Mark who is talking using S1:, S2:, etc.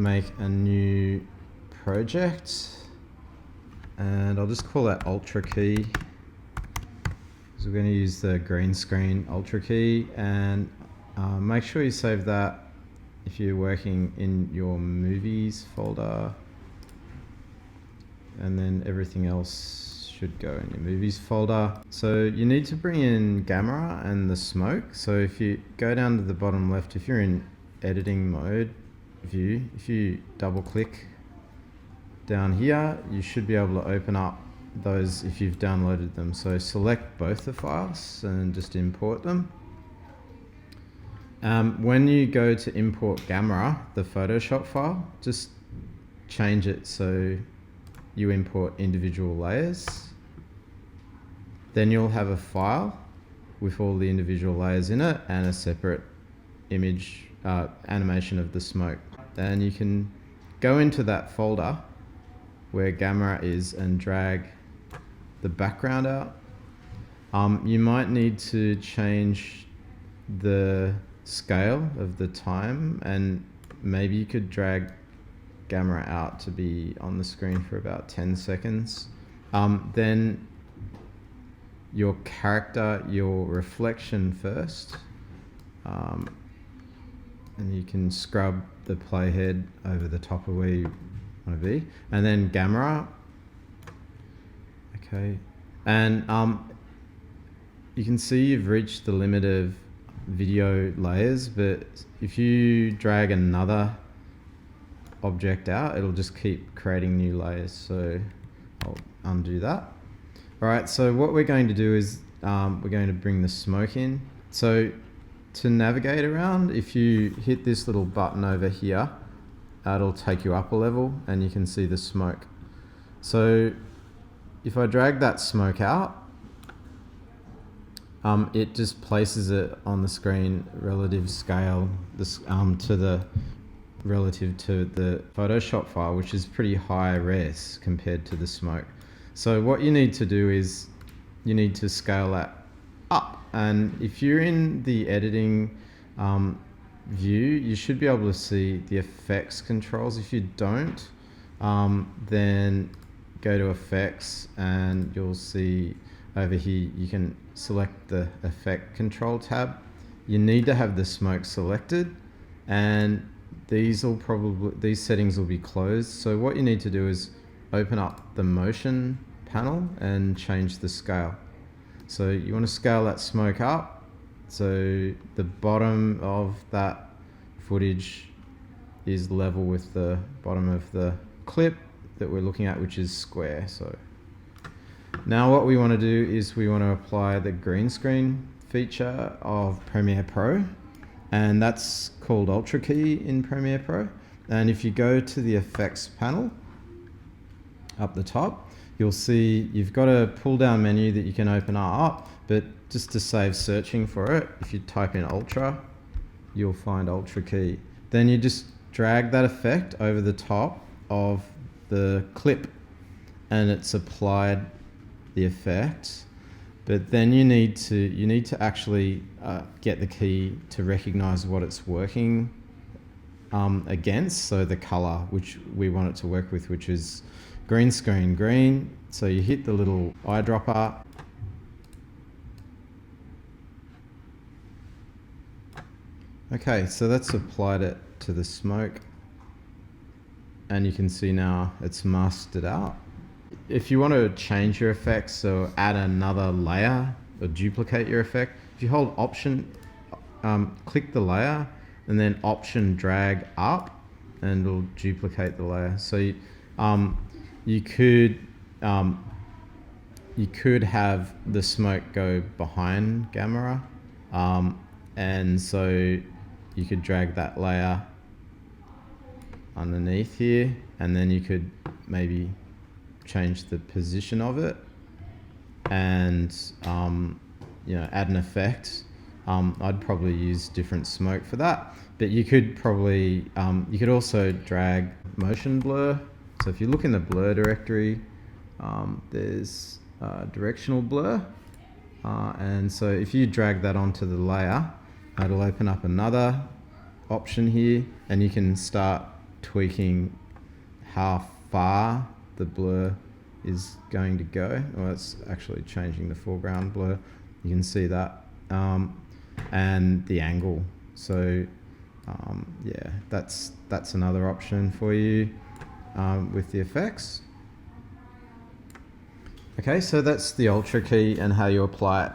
S1: make a new project, and I'll just call that Ultra Ket. So we're going to use the green screen Ultra Ket, and make sure you save that if you're working in your movies folder, and then everything else should go in your movies folder. So you need to bring in camera and the smoke. So if you go down to the bottom left, if you're in editing mode view, if you double click down here, you should be able to open up those if you've downloaded them. So select both the files and just import them. When you go to import camera, the Photoshop file, just change it so you import individual layers. Then you'll have a file with all the individual layers in it and a separate image animation of the smoke. Then you can go into that folder where camera is and drag the background out. You might need to change the scale of the time, and maybe you could drag camera out to be on the screen for about 10 seconds. Then your character, your reflection first, and you can scrub the playhead over the top of where you want to be, and then camera. Okay, and you can see you've reached the limit of video layers, but if you drag another object out, it'll just keep creating new layers. So I'll undo that. All right, so what we're going to do is we're going to bring the smoke in. So to navigate around, if you hit this little button over here, it'll take you up a level and you can see the smoke. So if I drag that smoke out, it just places it on the screen relative scale relative to the Photoshop file, which is pretty high res compared to the smoke. So what you need to do is you need to scale that up, and if you're in the editing view, you should be able to see the effects controls. If you don't, then go to effects and you'll see over here you can select the effect control tab. You need to have the smoke selected, and these settings will be closed. So what you need to do is open up the motion panel and change the scale. So you want to scale that smoke up so the bottom of that footage is level with the bottom of the clip that we're looking at, which is square. So now what we want to do is we want to apply the green screen feature of Premiere Pro, and that's called Ultra Ket in Premiere Pro. And if you go to the effects panel up the top, you'll see you've got a pull down menu that you can open up, but just to save searching for it, if you type in Ultra, you'll find Ultra Ket. Then you just drag that effect over the top of the clip and it's applied the effect. But then you need to actually get the key to recognize what it's working against. So the color which we want it to work with, which is green screen green. So you hit the little eyedropper. Okay, so that's applied it to the smoke, and you can see now it's masked it out. If you want to change your effects or add another layer or duplicate your effect, if you hold Option, click the layer and then Option drag up, and it'll duplicate the layer. So you could have the smoke go behind camera, and so you could drag that layer underneath here, and then you could maybe change the position of it and add an effect. I'd probably use different smoke for that, but you could probably you could also drag motion blur. So if you look in the blur directory, there's directional blur, and so if you drag that onto the layer, it'll open up another option here, and you can start tweaking how far the blur is going to go. Well, it's actually changing the foreground blur. You can see that. And the angle. So yeah, that's another option for you with the effects. Okay, so that's the Ultra key and how you apply it.